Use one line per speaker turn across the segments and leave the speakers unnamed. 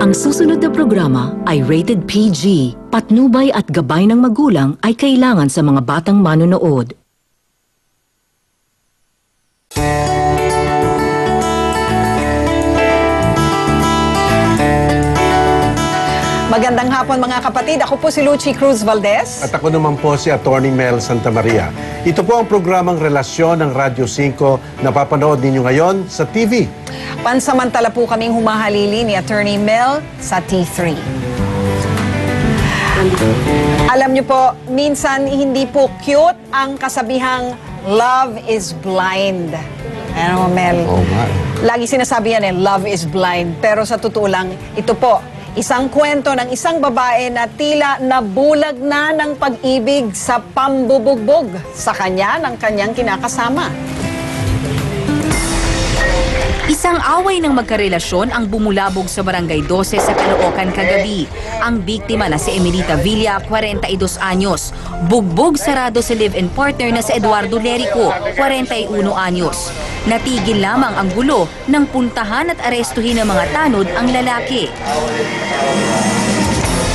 Ang susunod na programa ay rated PG. Patnubay at gabay ng magulang ay kailangan sa mga batang manonood.
Magandang hapon mga kapatid. Ako po si Lucy Cruz Valdez.
At ako naman po si Attorney Mel Santamaria. Ito po ang programang Relasyon ng Radyo 5 na papanood ninyo ngayon sa TV.
Pansamantala po kaming humahalili ni Attorney Mel sa T3. Alam niyo po, minsan hindi po cute ang kasabihang love is blind. Ano, Mel?
Oo nga.
Lagi sinasabi yan love is blind. Pero sa totoo lang, ito po, isang kwento ng isang babae na tila nabulag na ng pag-ibig sa pambubugbog sa kanya ng kanyang kinakasama.
Isang away ng magkarelasyon ang bumulabog sa Barangay 12 sa Caloocan kagabi. Ang biktima na si Emelita Villa, 42 anyos. Bugbog sarado sa live-in partner na si Eduardo Lerico, 41 anyos. Natigil lamang ang gulo nang puntahan at arestuhin ng mga tanod ang lalaki.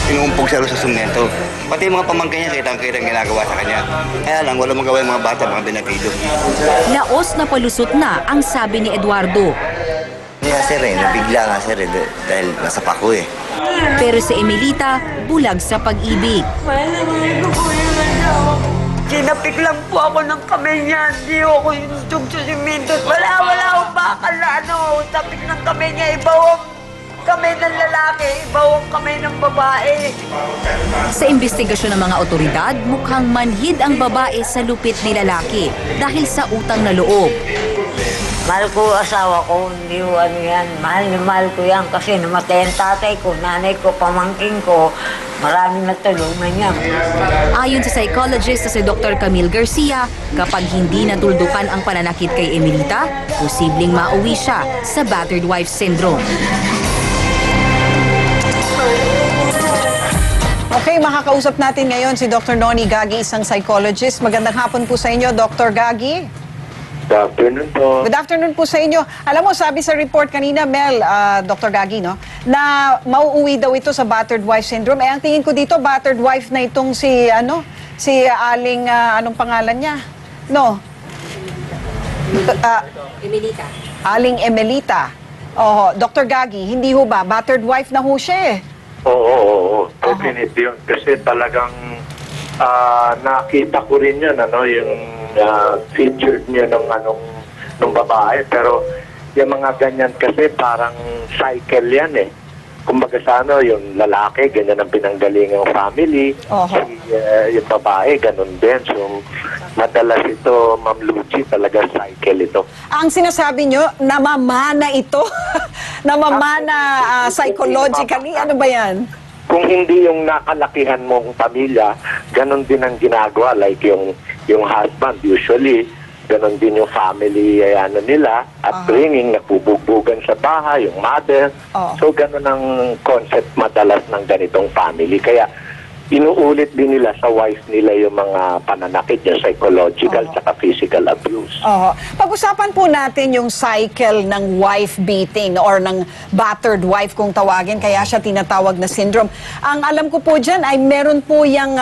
Inuumpog siya sa sumento. Pati mga pamangkin niya, kitang-kitang ginagawa sa kanya. Kaya lang, wala magawa yung mga bata, mga binatido.
Laos na palusot na ang sabi ni Eduardo.
Kaya sir nabigla nga sir dahil nasa pako eh.
Pero si Emelita, bulag sa pag-ibig.
Sinapik lang po ako ng kamay niya. Hindi ako yung tug sa simento. Wala akong bakal na tapik ng kamay niya. Ibawang kamay ng lalaki, ibawang kamay ng babae.
Sa investigasyon ng mga otoridad, mukhang manhid ang babae sa lupit ni lalaki dahil sa utang na loob.
Mahal ko asawa ko, hindi ko ano yan. Mahal na mahal ko yan kasi namatay ang tatay ko, nanay ko, pamangking ko. Maraming natulungan niya.
Ayon sa psychologist na si Dr. Camille Garcia, kapag hindi natuldukan ang pananakit kay Emelita, posibleng mauwi siya sa battered wife syndrome.
Okay, makakausap natin ngayon si Dr. Noni Gagi, isang psychologist. Magandang hapon po sa inyo, Dr. Gagi.
Good afternoon po.
Good afternoon po sa inyo. Alam mo, sabi sa report kanina, Mel, Dr. Gagi, no, na mauuwi daw ito sa battered wife syndrome. Ang tingin ko dito, battered wife na itong si Aling, anong pangalan niya? No?
Emelita.
Aling Emelita. Oh, Dr. Gagi, hindi ho ba? Battered wife na ho siya eh.
Oo. Definite yun. Kasi talagang nakita ko rin yun, yung featured niya ng babae. Pero yung mga ganyan kasi parang cycle yan eh. Kumbaga sa yung lalaki, ganyan ang pinanggalingang family. Yung babae, ganun din. So, madalas ito, Ma'am Lucy, talaga cycle ito.
Ang sinasabi nyo, namamana ito? namamana psychologically? Ano ba yan?
Kung hindi yung nakalakihan mong pamilya, ganun din ang ginagawa. Like yung husband, usually, ganun din yung family nila, upbringing, nagbubugbuggan sa bahay, yung mother. So, ganun ang concept madalas ng ganitong family. Kaya, inuulit din nila sa wife nila yung mga pananakit, yung psychological at physical abuse.
Pag-usapan po natin yung cycle ng wife beating or ng battered wife kung tawagin, kaya siya tinatawag na syndrome. Ang alam ko po dyan ay meron po yung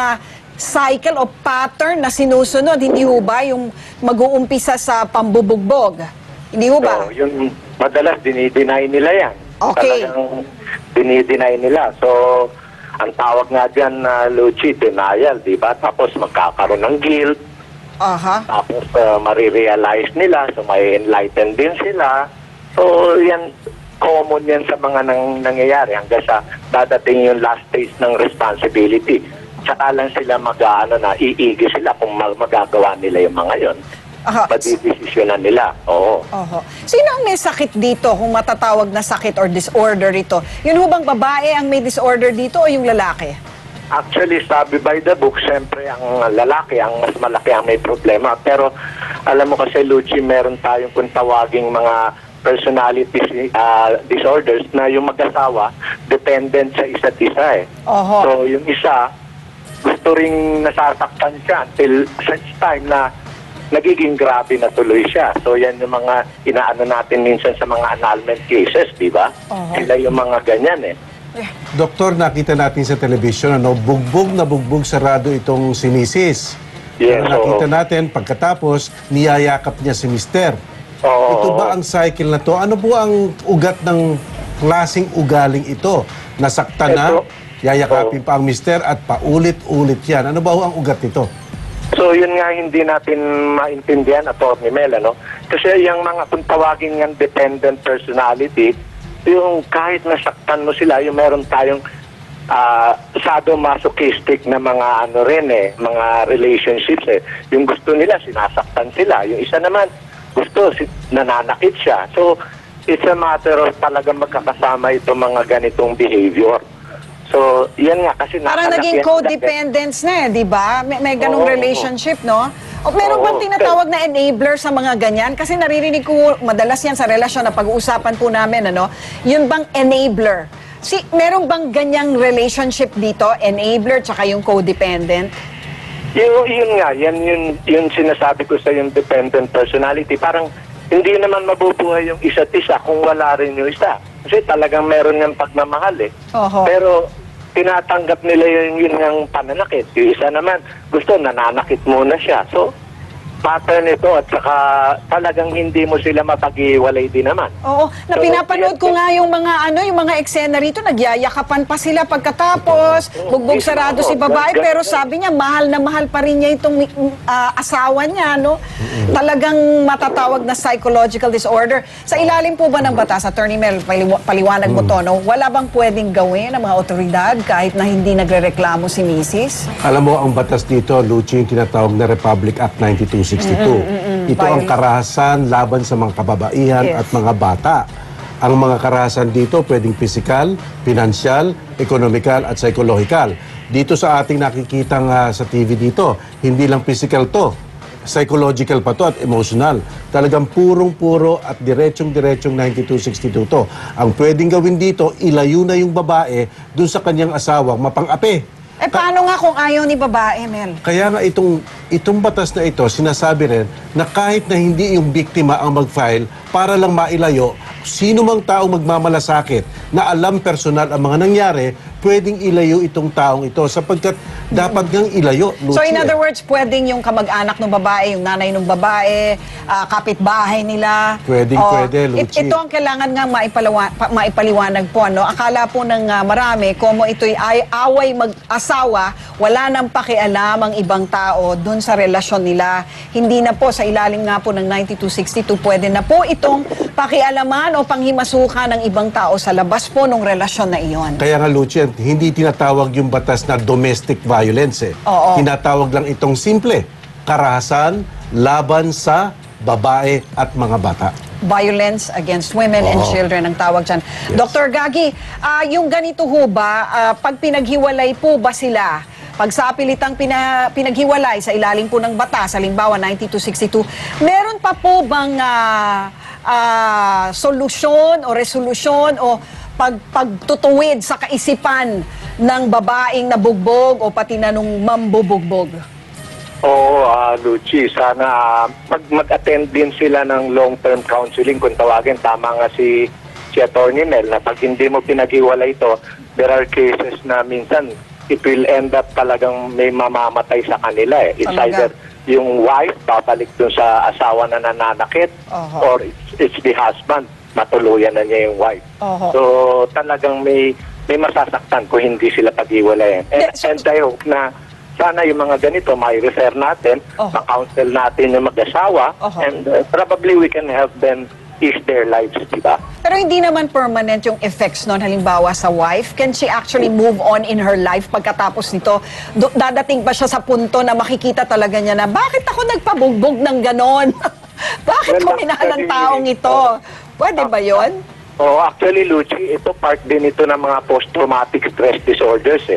cycle o pattern na sinusunod, hindi ho ba? Yung mag-uumpisa sa pambubugbog. Hindi ho ba?
So, yung madalas dinideny nila yan.
Okay.
Talagang dinideny nila. So, ang tawag nga dyan na Lucy, denial, di ba? Tapos magkakaroon ng guilt. Tapos marirealize nila, so may enlighten din sila. So, yan, common yan sa mga nangyayari hanggang sa dadating yung last stage ng responsibility. Tsaka lang sila iigi sila kung magagawa nila yung mga yon. Madidesisyonan nila. Oo.
Sino ang may sakit dito kung matatawag na sakit or disorder ito? Yun ho bang babae ang may disorder dito o yung lalaki?
Actually, sabi by the book, siyempre ang lalaki, ang mas malaki ang may problema. Pero alam mo kasi, Lucy, meron tayong kung tawaging mga personality disorders na yung mag-asawa dependent sa isa't isa eh. So yung isa, gusto ring nasasaktan siya until such time na nagiging grabe na tuloy siya. So yan yung mga inaano natin minsan sa mga annulment cases, di ba? Sila yung mga ganyan eh.
Doktor, nakita natin sa telebisyon, bugbog sarado itong si Mrs.
Yes,
Nakita natin, pagkatapos, niyayakap niya si Mister. Ito ba ang cycle na to? Ano po ang ugat ng klaseng ugaling ito? Nasaktan na, yayakapin pa ang Mister at paulit-ulit yan. Ano ba ang ugat nito?
So yun nga hindi natin maintindihan, Atty. Mel, ano? Kasi yung mga kung tawagin ng dependent personality, yung kahit nasaktan mo sila, yung meron tayong sadomasochistic na mga mga relationships Yung gusto nila, sinasaktan sila. Yung isa naman, gusto, nananakit siya. So, it's a matter of talagang magkakasama itong mga ganitong behavior. So, yan nga kasi
parang naging codependence na di ba? May ganong relationship, no? O meron bang tinatawag na enabler sa mga ganyan? Kasi naririnig ko madalas yan sa relasyon na pag-uusapan po namin, ano? Yun bang enabler? Meron bang ganyang relationship dito? Enabler tsaka yung codependent?
Yun nga, yun sinasabi ko sa yung dependent personality. Parang hindi naman mabubuhay yung isa't isa kung wala rin yung isa. Kasi talagang meron yung pagmamahal Pero tinatanggap nila yun yung pananakit. Yung isa naman, gusto, nananakit muna siya. So, pattern ito at saka talagang hindi mo sila mapag-iwalay din naman.
Oo, na pinapanood ko nga yung mga eksena rito, nagyayakapan pa sila pagkatapos, bugbog sarado si babae, pero sabi niya, mahal na mahal pa rin niya itong asawa niya, no? Talagang matatawag na psychological disorder. Sa ilalim po ba ng batas, Atty. Mel, paliwanag mo to, no? Wala bang pwedeng gawin ng mga otoridad kahit na hindi nagrereklamo si Mrs.?
Alam mo, ang batas dito, Luchi, yung tinatawag na Republic Act 9262. Ito ang karahasan laban sa mga kababaihan at mga bata. Ang mga karahasan dito pwedeng physical, financial, economical at psychological. Dito sa ating nakikitang sa TV dito, hindi lang physical to, psychological pa to at emotional. Talagang purong-puro at diretsong-diretsong 9262 to. Ang pwedeng gawin dito, ilayo na yung babae dun sa kanyang asawang mapang-api.
Paano nga kung ayaw ni babae, Mel?
Kaya nga itong batas na ito, sinasabi rin na kahit na hindi yung biktima ang mag-file, para lang mailayo, sino mang taong magmamalasakit na alam personal ang mga nangyari, pwedeng ilayo itong taong ito sapagkat dapat ngang ilayo. Luchi,
so in other words, pwedeng yung kamag-anak ng babae, yung nanay ng babae, kapitbahay nila.
Pwede, Luchi.
Ito ang kailangan nga maipaliwanag po. No? Akala po ng marami, como ito'y away mag-asawa, wala nang pakialam ang ibang tao dun sa relasyon nila. Hindi na po, sa ilalim nga po ng 9262, pwede na po itong pakialaman o panghimasukan ng ibang tao sa labas po ng relasyon na iyon.
Kaya nga, Luchi, hindi tinatawag yung batas na domestic violence Tinatawag lang itong simple, karahasan laban sa babae at mga bata.
Violence against women and children ang tawag dyan. Yes. Dr. Gagi, yung ganito ho ba, pag pinaghiwalay po ba sila, pag sa pilitang pinaghiwalay sa ilalim po ng batas, halimbawa 9262, meron pa po bang solusyon o resolusyon o pagtutuwid sa kaisipan ng babaeng nabugbog o pati na nung mambubugbog?
Oo, Luchi, sana mag-attend din sila ng long-term counseling kung tawagin. Tama nga si Atty. Mel na pag hindi mo pinag-iwalay ito, there are cases na minsan it will end up talagang may mamamatay sa kanila It's either yung wife babalik dun sa asawa na nananakit or it's the husband, matuluyan na niya yung wife. So talagang may masasaktan kung hindi sila pag-iwalayan. And I hope na sana yung mga ganito mai-refer natin, ma-counsel natin yung mag-asawa, and probably we can help them ease their lives, diba?
Pero hindi naman permanent yung effects nun, halimbawa sa wife. Can she actually move on in her life pagkatapos nito? Dadating ba siya sa punto na makikita talaga niya na, bakit ako nagpabugbog ng ganon? Bakit ko minahal ang taong ito? Pwede ba yun?
Actually, Luchi, ito part din ito ng mga post-traumatic stress disorders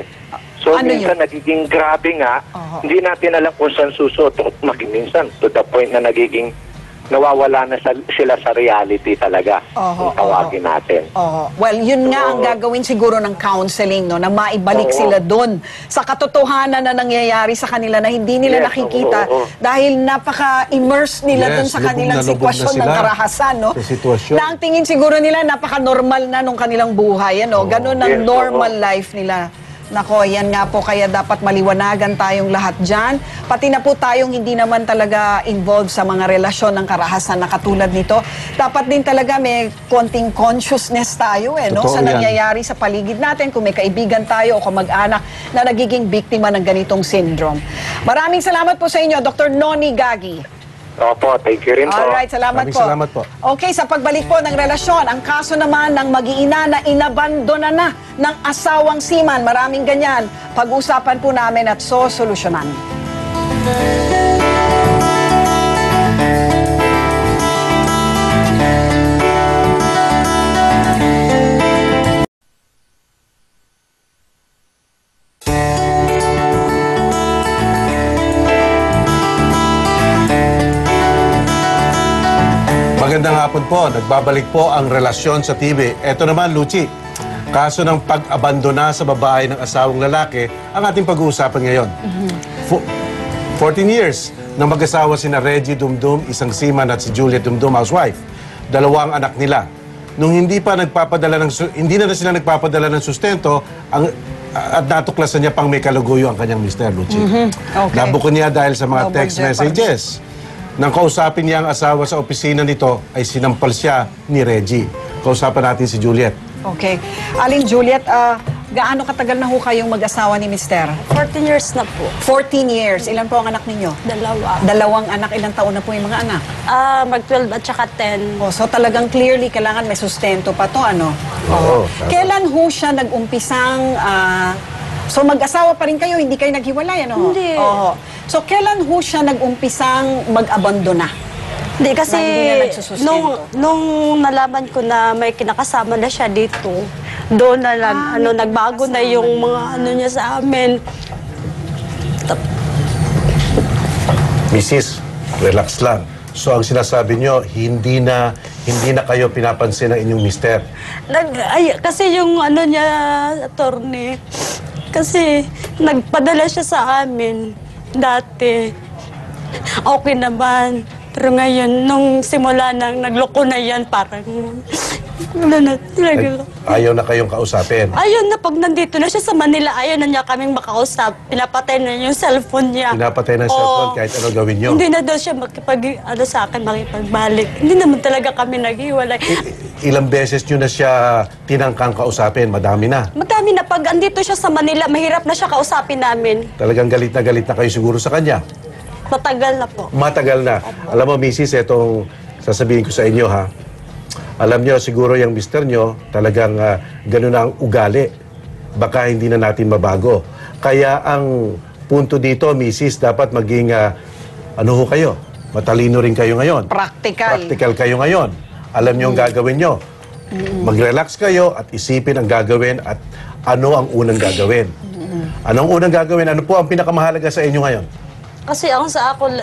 So, minsan nagiging grabe nga, hindi natin alam kung saan susuot. Minsan, to the point na nagiging nawawala na sila sa reality talaga,
Oho,
kung tawagin natin.
Oh, well, yun nga ang gagawin siguro ng counseling, no, na maibalik
Oo.
sila doon sa katotohanan na nangyayari sa kanila na hindi nila
Yes,
nakikita
oo.
dahil napaka-immerse nila
Yes,
doon sa
lubog
kanilang
na lubog na
sitwasyon ng
sila
karahasan, no?
sa sitwasyon.
Na ang tingin siguro nila napaka-normal na nung kanilang buhay, ano? Ganun ang
Yes,
normal
oo.
life nila. Nako, yan nga po, kaya dapat maliwanagan tayong lahat dyan. Pati na po tayong hindi naman talaga involved sa mga relasyon ng karahasan na katulad nito. Dapat din talaga may konting consciousness tayo no?
Totoo
Sa
yan.
nangyayari sa paligid natin, kung may kaibigan tayo o kamag-anak na nagiging biktima ng ganitong syndrome. Maraming salamat po sa inyo, Dr. Noni Gagi.
Opo, thank you rin po.
Alright, salamat
Maraming
po.
salamat po.
Okay, sa pagbalik po ng relasyon, ang kaso naman ng mag-iina na inabandona na ng asawang seaman. Maraming ganyan. Pag-usapan po namin at solusyonan.
Magandang hapon po. Nagbabalik po ang relasyon sa TV. Ito naman, Luchi. Kaso ng pag-abandona sa babae ng asawang lalaki ang ating pag-uusapan ngayon. 14 years na mag-asawa sina Reggie Dumdum, isang seaman, at si Juliet Dumdum, housewife. Dalawang anak nila. Nung hindi na sila nagpapadala ng sustento, at natuklasan niya pang may kaluguyo ang kanyang mister, Luchi.
Okay.
Nabukod niya dahil sa mga
Double
text
jeopardy.
messages. Nang kausapin niya ang asawa sa opisina nito, ay sinampal siya ni Reggie. Kausapan natin si Juliet.
Okay. Aling Juliet, gaano katagal na ho kayong mag-asawa ni Mister?
14 years na po.
14 years. Ilan po ang anak ninyo?
Dalawa.
Dalawang anak. Ilang taon na po yung mga anak?
Mag-12 at saka 10.
Oh, so talagang clearly kailangan may sustento pa to, ano?
Oo, tama.
Kailan ho siya nag-umpisang... so mag-asawa pa rin kayo, hindi kayo naghiwalay, ano?
Hindi.
Oo. So kailan ho siya nag-umpisang mag-abandona?
Hindi kasi
Na hindi na nagsusustento.
nung nalaman ko na may kinakasama na siya dito, doon na lang, nagbago na yung mga niya sa amin.
Mrs., relax lang. So ang sinasabi niyo, hindi na kayo pinapansin ng inyong mister.
Kasi yung niya, attorney, kasi nagpadala siya sa amin dati. Okay naman. Pero ngayon, nung simula nang nagloko na yan, parang talaga.
Ayaw na kayong kausapin.
Ayun na, pag nandito na siya sa Manila, ayaw na niya kaming makausap. Pinapatay na yung cellphone niya.
Pinapatay ng
Oo.
cellphone kahit ano gawin niyo.
Hindi na daw siya sa akin, makipagbalik. Hindi naman talaga kami naghiwalay.
Ilang beses niyo na siya tinangkang kausapin? Madami na.
Madami na, pag andito siya sa Manila, mahirap na siya kausapin namin.
Talagang galit na kayo siguro sa kanya.
Matagal na po.
Matagal na. Alam mo, Mrs., itong sasabihin ko sa inyo, ha? Alam niyo, siguro yung mister niyo, talagang gano'n na ang ugali. Baka hindi na natin mabago. Kaya ang punto dito, Mrs., dapat maging, ano ho kayo? Matalino rin kayo ngayon.
Practical.
Practical kayo ngayon. Alam niyo ang gagawin niyo. Mag-relax kayo at isipin ang gagawin at ano ang unang gagawin. Anong unang gagawin? Ano po ang pinakamahalaga sa inyo ngayon?
Kasi ang amin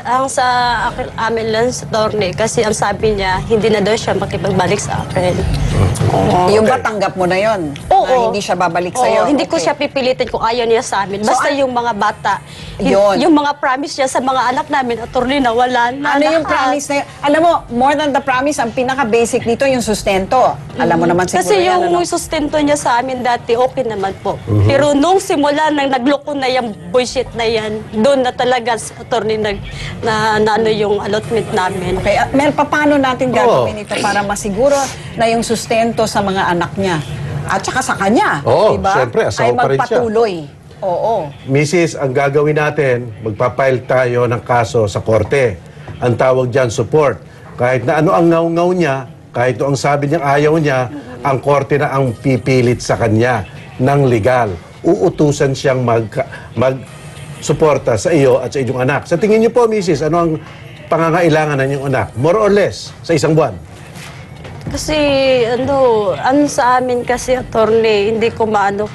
lang sa attorney, kasi ang sabi niya, hindi na daw siya makipagbalik sa akin.
Yung ba
Okay.
tanggap mo na yon?
Oo.
Na hindi siya babalik
Oo,
sa'yo?
hindi ko
Okay.
siya pipilitin kung ayaw niya sa amin.
So,
Basta yung mga bata,
Yun.
yung mga promise niya sa mga anak namin, attorney, nawala na
Ano yung
lahat.
promise na yun? Alam mo, more than the promise, ang pinaka-basic dito yung sustento. Alam mo naman siguro
Kasi
yan,
yung
ano?
sustento niya sa amin dati, okay naman po. Pero nung simula nang nagloko na yung bullshit na yan, doon na talaga attorney na ano yung allotment namin.
Okay, Mel, paano natin gagawin ito para masiguro na yung sustento sa mga anak niya at saka sa kanya,
Oo,
diba?
syempre, asawa
ay
pa rin siya.
magpatuloy. Oo.
Mrs., ang gagawin natin, magpapile tayo ng kaso sa korte. Ang tawag dyan, support. Kahit na ano ang ngaw-ngaw niya, kahit ano ang sabi niyang ayaw niya, ang korte na ang pipilit sa kanya ng legal. Uutusan siyang mag-suporta sa iyo at sa inyong anak. Sa tingin niyo po, Mrs., ano ang pangangailangan ng inyong anak? More or less, sa isang buwan?
Kasi ano sa amin kasi attorney, hindi ko maano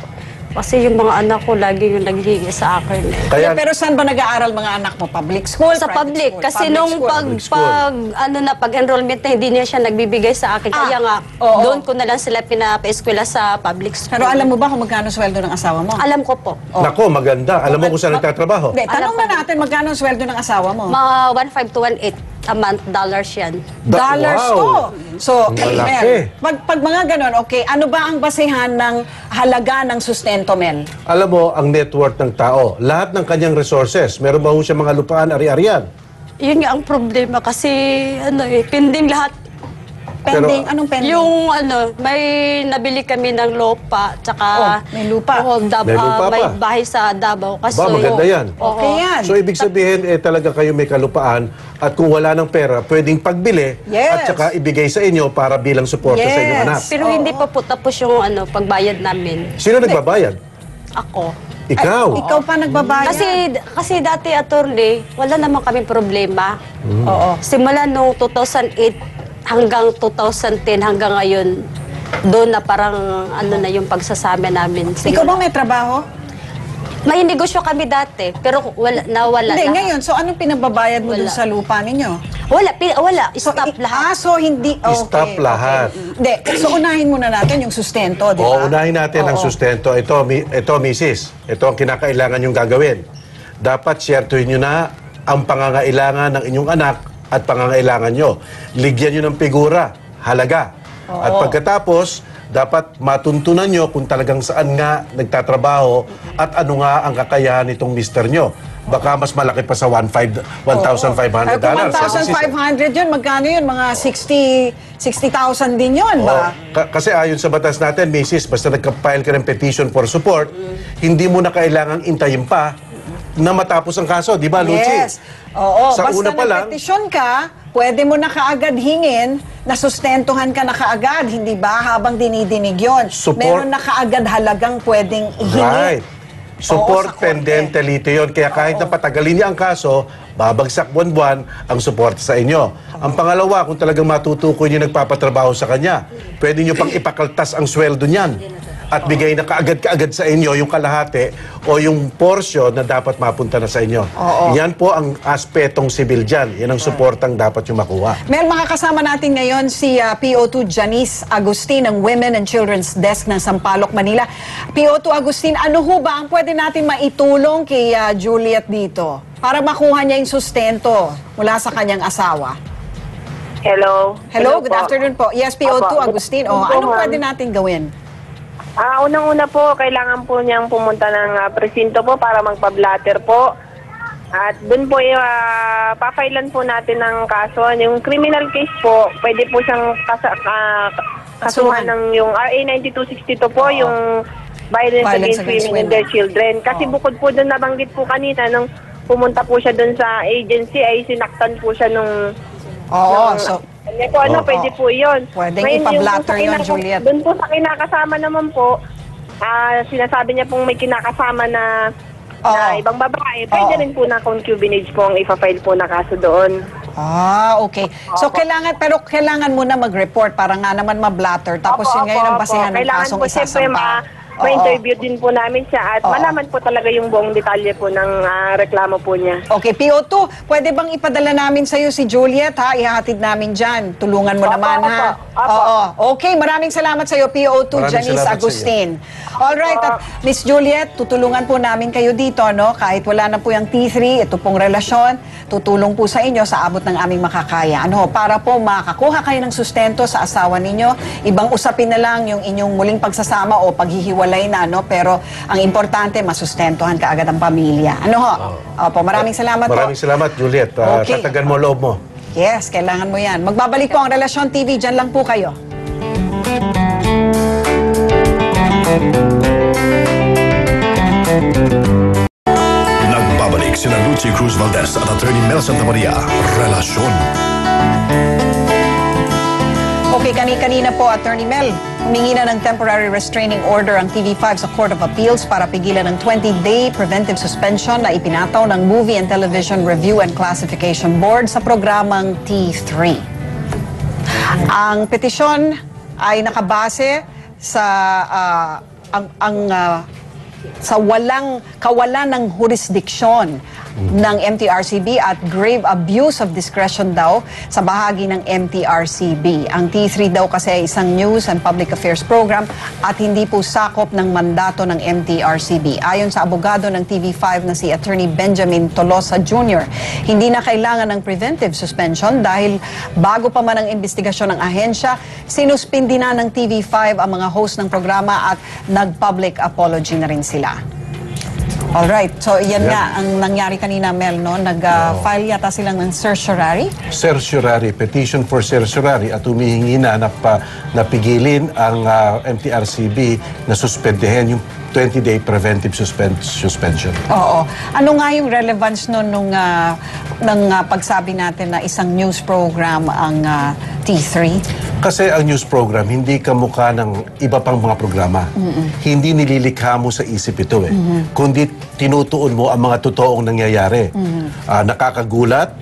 Kasi yung mga anak ko lagi yung naghihingi sa akin.
Kaya,
Pero saan ba nag-aaral mga anak mo? Public school?
Sa
private
public.
school?
Kasi
Public
nung
school.
pag-enrollment na hindi niya siya nagbibigay sa akin. Kaya nga,
oo.
doon ko na lang sila pinapa-eskwela sa public school.
Pero alam mo ba kung magkano sweldo ng asawa mo?
Alam ko po.
nako, maganda. Alam mo kung saan nagtatrabaho?
Hindi, tanong na natin magkano ang sweldo ng asawa mo?
Mga 1.5 to 1.8 a month, dollars yan.
Dollars
Wow.
to. So,
Malaki.
Mel, pag mga ganon, okay, ano ba ang basehan ng halaga ng sustento, Mel?
Alam mo, ang net worth ng tao, lahat ng kanyang resources, meron ba ho siya mga lupaan, ari-arian?
Yun nga ang problema kasi pending lahat.
Pending?
Pero-
Anong pending?
Yung may nabili kami ng lupa, tsaka
may lupa.
May lupa
may
pa.
bahay sa Davao. Kasi,
Ba, maganda yan.
Okay yan.
So, ibig sabihin, talaga kayo may kalupaan at kung wala ng pera, pwedeng pagbili
Yes.
at saka ibigay sa inyo para bilang suporta sa inyong
Yes.
anak.
Pero hindi pa po tapos yung pagbayad namin.
Sino nagbabayad?
Ako.
Ikaw.
Ikaw pa nagbabayad?
Kasi dati, attorney, wala naman kaming problema.
Oo.
Simula nung 2008 hanggang 2010 hanggang ngayon, doon na parang na yung pagsasama namin.
Ikaw ba may trabaho?
May negosyo kami dati, pero nawala
Hindi,
lahat.
ngayon. So, anong pinababayad mo dun
Wala.
sa lupa ninyo?
Wala. Stop lahat.
So hindi... Okay,
Stop lahat.
okay. Hindi. So, unahin muna natin yung sustento, di ba?
Oo, unahin natin ang
Oo.
sustento. Ito, misis. Ito ang kinakailangan yung gagawin. Dapat siyertuhin nyo na ang pangangailangan ng inyong anak at pangangailangan nyo. Ligyan nyo ng figura, halaga. At pagkatapos, dapat matuntunan nyo kung talagang saan nga nagtatrabaho at ano nga ang kakayahan nitong mister nyo. Baka mas malaki pa sa $1,500.
Ay, kung 1,500 yun, magkano yun? Mga 60,000 din yun, ba?
Kasi ayon sa batas natin, Mrs., basta nagka-file ka ng petition for support, hindi mo na kailangang intayin pa na matapos ang kaso, di ba, Lucy?
Yes. Oo.
Sa
Basta
una pa lang,
nagpetisyon ka, pwede mo na kaagad hingin na sustentuhan ka na kaagad, hindi ba? Habang dinidinig yun.
Support-
Meron na kaagad halagang pwedeng ihingi.
right. Support
Oo, sa korte.
pendente lito yun. Kaya kahit na patagalin niya ang kaso, babagsak buwan-buwan ang support sa inyo. Ang pangalawa, kung talagang matutukoy niyo nagpapatrabaho sa kanya, pwede niyo pang ipakaltas ang sweldo niyan at bigay na kaagad sa inyo yung kalahati o yung portion na dapat mapunta na sa inyo. Yan po ang aspetong sibil dyan. Yan ang suportang dapat yung makuha.
Mel, makakasama natin ngayon si PO2 Janice Agustin ng Women and Children's Desk ng Sampaloc, Manila. PO2 Agustin, ano ho ba ang pwede natin maitulong kay Juliet dito para makuha niya yung sustento mula sa kanyang asawa?
Hello.
Hello, good
po.
afternoon po. Yes, PO2
Opo.
Agustin.
Opo,
Anong
ma'am.
pwede natin gawin?
Unang-una po, kailangan po niyang pumunta ng presinto po para magpa-blatter po. At doon po, papailan po natin ng kaso. Yung criminal case po, pwede po siyang kasuhan ng yung RA 9262 po, yung Violence Against Women and Their Children. Kasi bukod po doon, nabanggit po kanina, nung pumunta po siya doon sa agency, ay sinaktan po siya nung...
Oo, so...
Pwede po yun.
Pwedeng
Ngayon,
ipa-blatter
yung
yun, Juliet.
Doon po sa kinakasama naman po, sinasabi niya pong may kinakasama na ibang babae. Pwede rin po na concubinage po ang ipa-file po na kaso doon.
Okay. So, kailangan mo na mag-report para nga naman ma-blatter. Tapos yun ngayon ang basihan ng
Kailangan
kasong
po siyempre
isasampa.
ma-interview din po namin siya at malaman po talaga yung buong detalye po ng reklamo po niya.
Okay, PO2, pwede bang ipadala namin sa'yo si Juliet, ha? Ihahatid namin dyan. Tulungan mo naman, ha? Oo. Okay, maraming salamat sa'yo, PO2
Maraming
Janice
salamat
Agustin. Alright, at Miss Juliet, tutulungan po namin kayo dito, no? Kahit wala na po yung T3, ito pong relasyon, tutulong po sa inyo sa abot ng aming makakaya. Para po makakuha kayo ng sustento sa asawa ninyo, ibang usapin na lang yung inyong muling pagsasama o paghihiwalay na, no? Pero ang importante, masustentuhan ka agad ang pamilya. Opo, maraming salamat po.
Maraming salamat, Juliet.
Okay.
Tatagan mo loob mo.
Yes, kailangan mo yan. Magbabalik po ang Relasyon TV. Diyan lang po kayo.
Nagbabalik sina Lucy Cruz Valdez at Attorney Mel Santamaria. Relasyon.
Okay, kanina po, Attorney Mel, humingi na ng temporary restraining order ang TV5 sa Court of Appeals para pigilan ng 20-day preventive suspension na ipinataw ng Movie and Television Review and Classification Board sa programang T3. Ang petisyon ay nakabase sa kawalan ng jurisdiksyon ng MTRCB at grave abuse of discretion daw sa bahagi ng MTRCB. Ang T3 daw kasi ay isang news and public affairs program at hindi po sakop ng mandato ng MTRCB. Ayon sa abogado ng TV5 na si Attorney Benjamin Tolosa Jr., hindi na kailangan ng preventive suspension dahil bago pa man ang investigasyon ng ahensya, sinuspindi na ng TV5 ang mga host ng programa at nag-public apology na rin sila. Alright, so yan nga ang nangyari kanina, Mel, no? Nag-file yata silang ng certiorari?
Certiorari, petition for certiorari at humihingi na napigilin ang MTRCB na suspendehin yung 20-day preventive suspension.
Oo. Ano nga yung relevance nun nung pagsabi natin na isang news program ang T3?
Kasi ang news program, hindi kamukha ng iba pang mga programa. Hindi nililikha mo sa isip ito kundi tinutuon mo ang mga totoong nangyayari. Nakakagulat,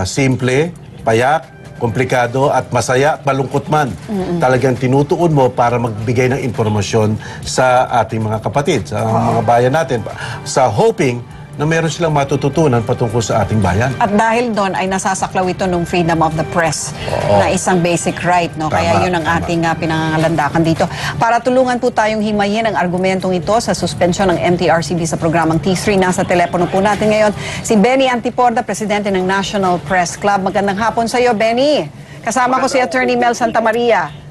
simple, payak, komplikado at masaya at malungkot man. Talagang tinutuon mo para magbigay ng impormasyon sa ating mga kapatid, sa mga bayan natin, sa hoping na meron silang matututunan patungkol sa ating bayan.
At dahil doon ay nasasaklaw ito ng freedom of the press na isang basic right, no? Kaya yun ang ating pinangangalandakan dito. Para tulungan po tayong himayin ang argumentong ito sa suspensyon ng MTRCB sa programang T3. Nasa telepono po natin ngayon si Benny Antiporda, presidente ng National Press Club. Magandang hapon sa iyo, Benny. Kasama ko si Attorney Mel Santamaria.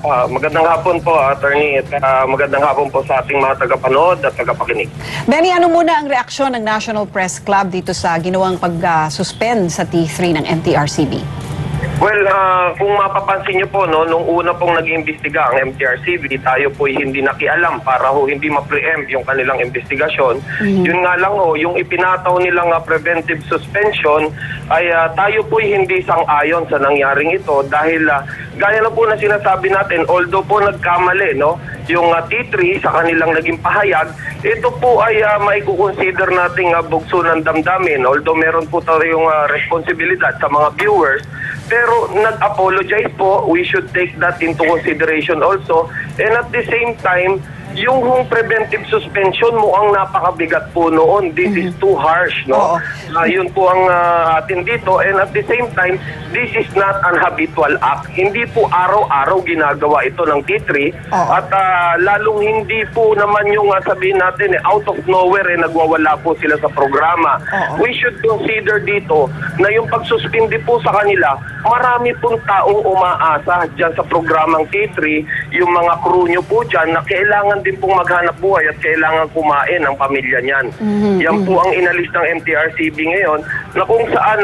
Magandang hapon po, Attorney. Magandang hapon po sa ating mga tagapanood at tagapakinig.
Benny, ano muna ang reaksyon ng National Press Club dito sa ginawang pag-suspend sa T3 ng MTRCB?
Well, kung mapapansin niyo po, no, nung una pong nag-iimbestiga ang MTRCB, tayo po hindi nakialam para hindi ma-preempt yung kanilang investigasyon. Yun nga lang yung ipinataw nilang preventive suspension ay tayo po hindi sang-ayon sa nangyaring ito dahil gaya na po na sinasabi natin, although po nagkamali, no, yung T3 sa kanilang naging pahayag, ito po ay maikukonsider nating bugso ng damdamin, although meron po tayong responsibilidad sa mga viewers. Pero nag-apologize po, we should take that into consideration also. And at the same time, yung preventive suspension mo ang napakabigat po noon. This is too harsh, no? Yun po ang atin dito. And at the same time, this is not an habitual act. Hindi po araw-araw ginagawa ito ng T3. At lalong hindi po naman yung sabihin natin, out of nowhere, nagwawala po sila sa programa. We should consider dito na yung pagsuspindi po sa kanila, marami pong taong umaasa dyan sa programang T3, yung mga crew nyo po dyan na kailangan din pong maghanap buhay at kailangan kumain ang pamilya niyan. Yan po ang inalis ng MTRCB ngayon na kung saan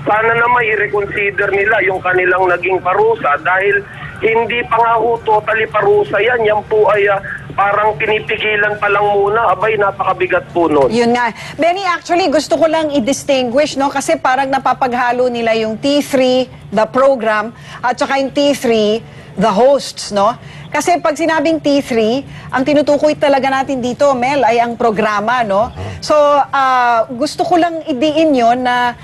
sana na may i-reconsider nila yung kanilang naging parusa dahil hindi pa nga totally parusa yan. Yan po ay parang pinipigilan pa lang muna. Abay, napakabigat po nun.
Yun nga. Benny, actually, gusto ko lang i-distinguish, no? Kasi parang napapaghalo nila yung T3, the program, at saka yung T3, the hosts, no? Kasi pag sinabing T3, ang tinutukoy talaga natin dito, Mel, ay ang programa, no? So, gusto ko lang idiin yun na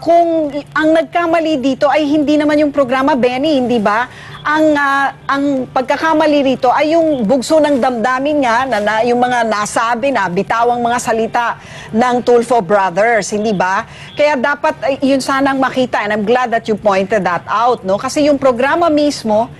kung ang nagkamali dito ay hindi naman yung programa, Benny, hindi ba? Ang pagkakamali rito ay yung bugso ng damdamin nga na yung mga nasabi na bitawang mga salita ng Tulfo Brothers, hindi ba? Kaya dapat yun sanang makita, and I'm glad that you pointed that out, no? Kasi yung programa mismo,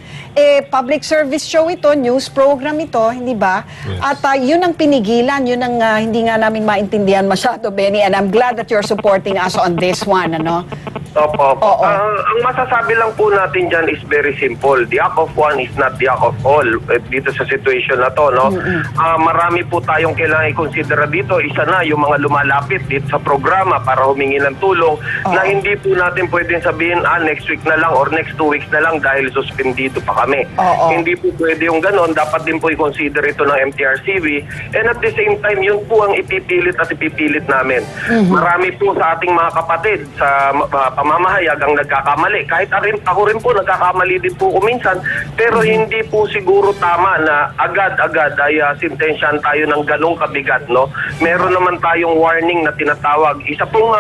public service show ito, news program ito, hindi ba? Yes. At yun ang pinigilan, yun ang hindi nga namin maintindihan masyado, Benny, and I'm glad that you're supporting us on this one, ano?
Opo. Ang masasabi lang po natin dyan is very simple. The act of one is not the act of all. Dito sa situation na to, no? Marami po tayong kailangan i-consider dito. Isa na yung mga lumalapit dito sa programa para humingi ng tulong na hindi po natin pwedeng sabihin, next week na lang or next 2 weeks na lang dahil suspendido pa kami. Hindi po pwede yung ganon. Dapat din po i-consider ito ng MTRCB. And at the same time, yun po ang ipipilit namin. Marami po sa ating mga kapatid sa pamamahayag ang nagkakamali. Kahit ako rin po, nagkakamali din po minsan, pero hindi po siguro tama na agad-agad ay sintensyahan tayo ng ganong kabigat, no? Meron naman tayong warning na tinatawag. Isa pong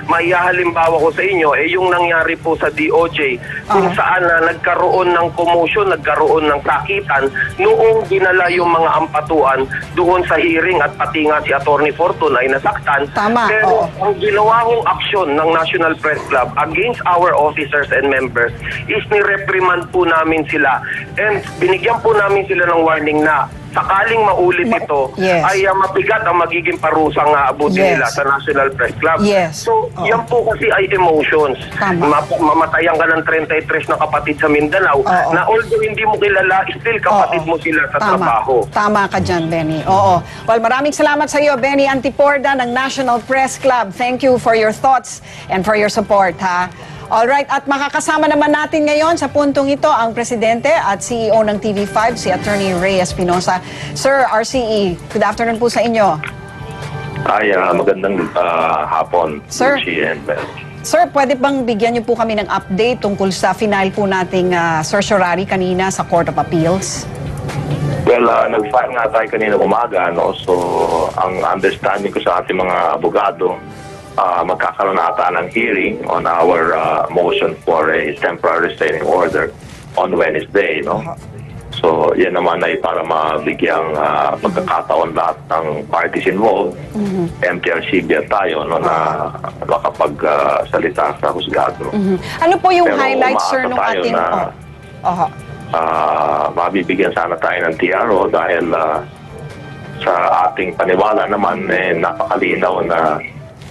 maihahalimbawa ko sa inyo, yung nangyari po sa DOJ, kung saan nagkaroon ng commotion, nagkaroon ng sakitan, noong dinala yung mga ampatuan doon sa hearing at pati nga si Attorney Fortune ay nasaktan.
Tama.
Pero ang ginawa kong aksyon ng National Press Club against our officers and members is ni-reprimand po namin sila and binigyan po namin sila ng warning na sakaling maulit ito, ay mabigat ang magiging parusang abutin nila sa National Press Club. So, yan po kasi ay emotions. Mamatayan ka ng 33 na kapatid sa Mindanao na although hindi mo kilala, still kapatid mo sila sa trabaho.
Tama ka dyan, Benny. Oo. Well, maraming salamat sa iyo, Benny Antiporda ng National Press Club. Thank you for your thoughts and for your support, ha? Alright, at makakasama naman natin ngayon sa puntong ito ang Presidente at CEO ng TV5, si Attorney Ray Espinosa. Sir, RCE, good afternoon po sa inyo.
Ay, magandang hapon,
Sir.
Lucy and Bel.
Sir, pwede bang bigyan niyo po kami ng update tungkol sa final po nating certiorari kanina sa Court of Appeals?
Well, nag-file nga tayo kanina umaga, no? So, ang understanding ko sa ating mga abogado, magkakaroon na ata ng hearing on our motion for a temporary restraining order on Wednesday, no? So, yan naman ay para mabigyang pagkakataon lahat ng parties involved, MTRCB at tayo, no, na makapagsalita sa husgado.
Ano po yung
pero
highlights, sir, nung ating...
mabibigyan sana tayo ng TRO dahil sa ating paniwala naman, napakalinaw na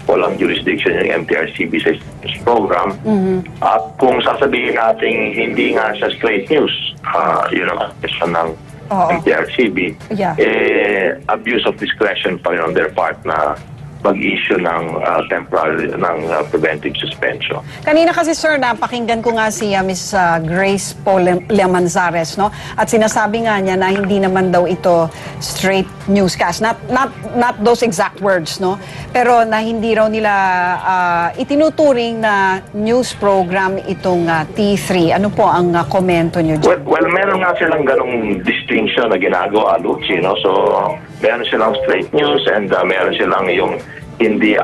walang jurisdiction yung MTRCB sa program. At kung sasabihin natin hindi nga sa straight news, yun ang question ng MTRCB, abuse of discretion pa rin on their part na mag-issue ng temporary, ng preventive suspension.
Kanina kasi, sir, napakinggan ko nga si Ms. Grace Lemanzares, no? At sinasabi nga niya na hindi naman daw ito straight newscast. Not those exact words, no? Pero na hindi raw nila itinuturing na news program itong T3. Ano po ang komento niyo dyan?
Well, meron nga silang ganong distinction na ginagawa, Lucy, no? So, meron silang straight news and meron silang yung hindi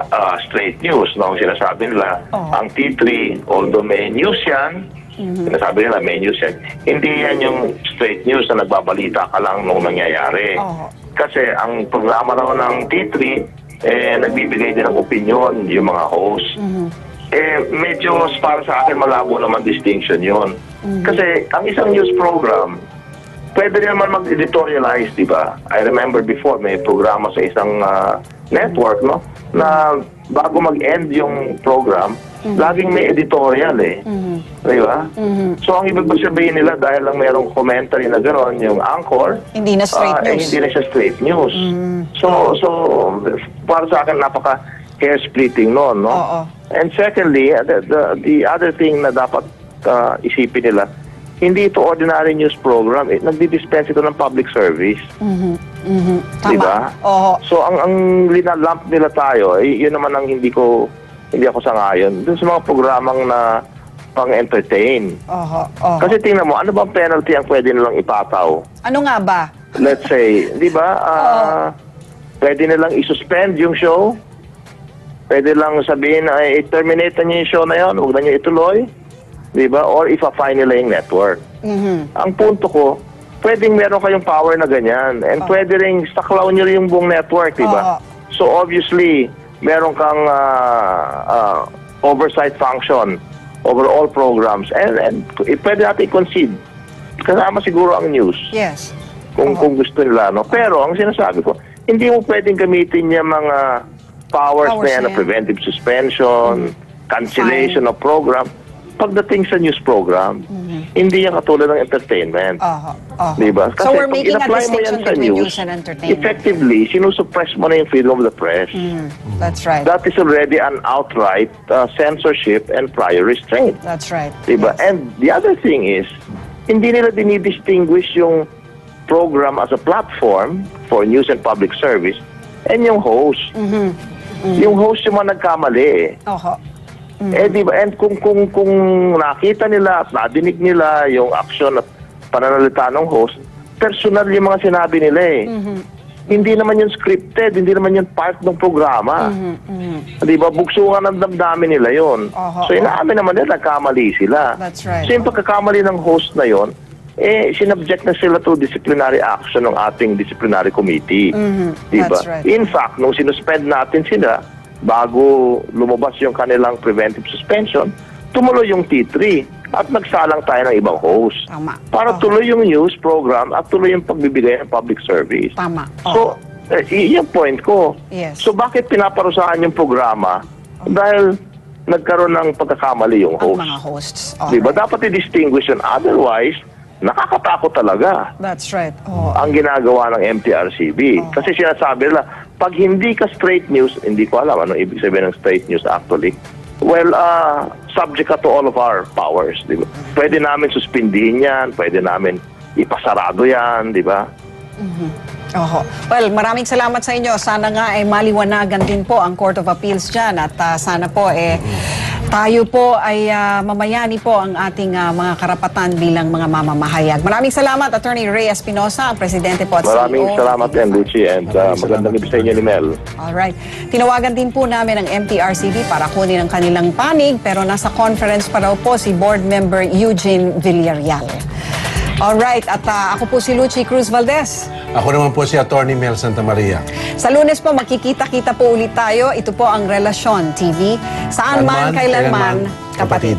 straight news, no? Ang sinasabi nila, ang T3, although may news yan, sinasabi nila may news yan, hindi yan yung straight news na nagbabalita ka lang nung nangyayari. Kasi ang programa raw ng T3, nagbibigay din ng opinion yung mga host. Medyo para sa akin malabo naman distinction yun. Kasi ang isang news program, pwede naman mag-editorialize, di ba? I remember before, may programa sa isang network, no? Na bago mag-end yung program, laging may editorial, di ba? So, ang ibig sabihin nila, dahil lang mayroong commentary na gano'n, yung anchor,
hindi na straight news.
Hindi na siya straight news. So, para sa akin, napaka hair-splitting noon, no? And secondly, the other thing na dapat isipin nila, hindi ito ordinary news program. Nagdi-dispense ito ng public service. Diba? So, ang linalump nila tayo, yun naman ang hindi ako sangayon. Dun sa mga programang na pang-entertain. Kasi tingnan mo, ano bang penalty ang pwede nilang ipataw?
Ano nga ba?
Let's say, di ba, pwede nilang isuspend yung show. Pwede lang sabihin na i-terminate na niyo yung show na yun, huwag na niyo ituloy. Diba? Or ipa-fine nila yung network. Ang punto ko, pwedeng meron kayong power na ganyan. And pwede rin saklaw nyo yung buong network, diba? So obviously, meron kang oversight function over all programs. And pwede natin i-concede. Kasama siguro ang news.
Yes.
Kung gusto nila, no? Pero ang sinasabi ko, hindi mo pwedeng gamitin yung mga powers na yan na preventive suspension, cancellation of program. Pagdating sa news program, hindi yan katulad ng entertainment. Diba? Kasi
so we're making a
yan
distinction
sa
between news and entertainment.
Effectively, sinusuppress mo na yung freedom of the press.
That's right.
That is already an outright censorship and prior restraint.
That's right.
Diba?
Yes.
And the other thing is, hindi nila dinidistinguish yung program as a platform for news and public service and yung host. Yung host yung mga nagkamali Eh, di ba? And kung nakita nila at nadinig nila yung aksyon at pananalita ng host, personal yung mga sinabi nila eh. Hindi naman yung scripted, hindi naman yung part ng programa. Di ba? Bugsungan ng damdamin nila yon. So, inaamin naman nila, nagkamali sila.
That's right.
So, yung pagkakamali ng host na yon, sinubject na sila to disciplinary action ng ating disciplinary committee. Di ba?
That's right.
In fact, nung sinuspend natin sila, bago lumabas yung kanilang preventive suspension, tumuloy yung T3 at nagsalang tayo ng ibang host.
Tama.
Para tuloy yung news program at tuloy yung pagbibigay ng public service.
Tama.
So, yung point ko.
Yes.
So, bakit pinaparusahan yung programa? Dahil nagkaroon ng pagkakamali yung host.
Ang mga hosts.
Diba? Dapat i-distinguish yun. Otherwise, nakakatakot talaga
That's right.
ang ginagawa ng MTRCB. Kasi sinasabi nila, pag hindi ka straight news, hindi ko alam anong ibig sabihin ng straight news actually. Well, subject ka to all of our powers, di ba? Pwede namin suspindihin yan, pwede namin ipasarado yan, di ba?
Well, maraming salamat sa inyo. Sana nga maliwanagan din po ang Court of Appeals dyan at sana po tayo po ay mamayani po ang ating mga karapatan bilang mga mamamahayag. Maraming salamat, Attorney Ray Espinosa, ang Presidente po at
Maraming
CEO.
salamat din, Lucy, and magandang gabi sa inyo ni Mel.
Alright. Tinawagan din po namin ang MTRCB para kunin ang kanilang panig, pero nasa conference pa raw po si Board Member Eugene Villarreal. Alright, at ako po si Lucy Cruz Valdez.
Ako naman po si Attorney Mel Santamaria.
Sa Lunes po, makikita-kita po ulit tayo. Ito po ang Relasyon TV. Saan man, kailanman, kapatid.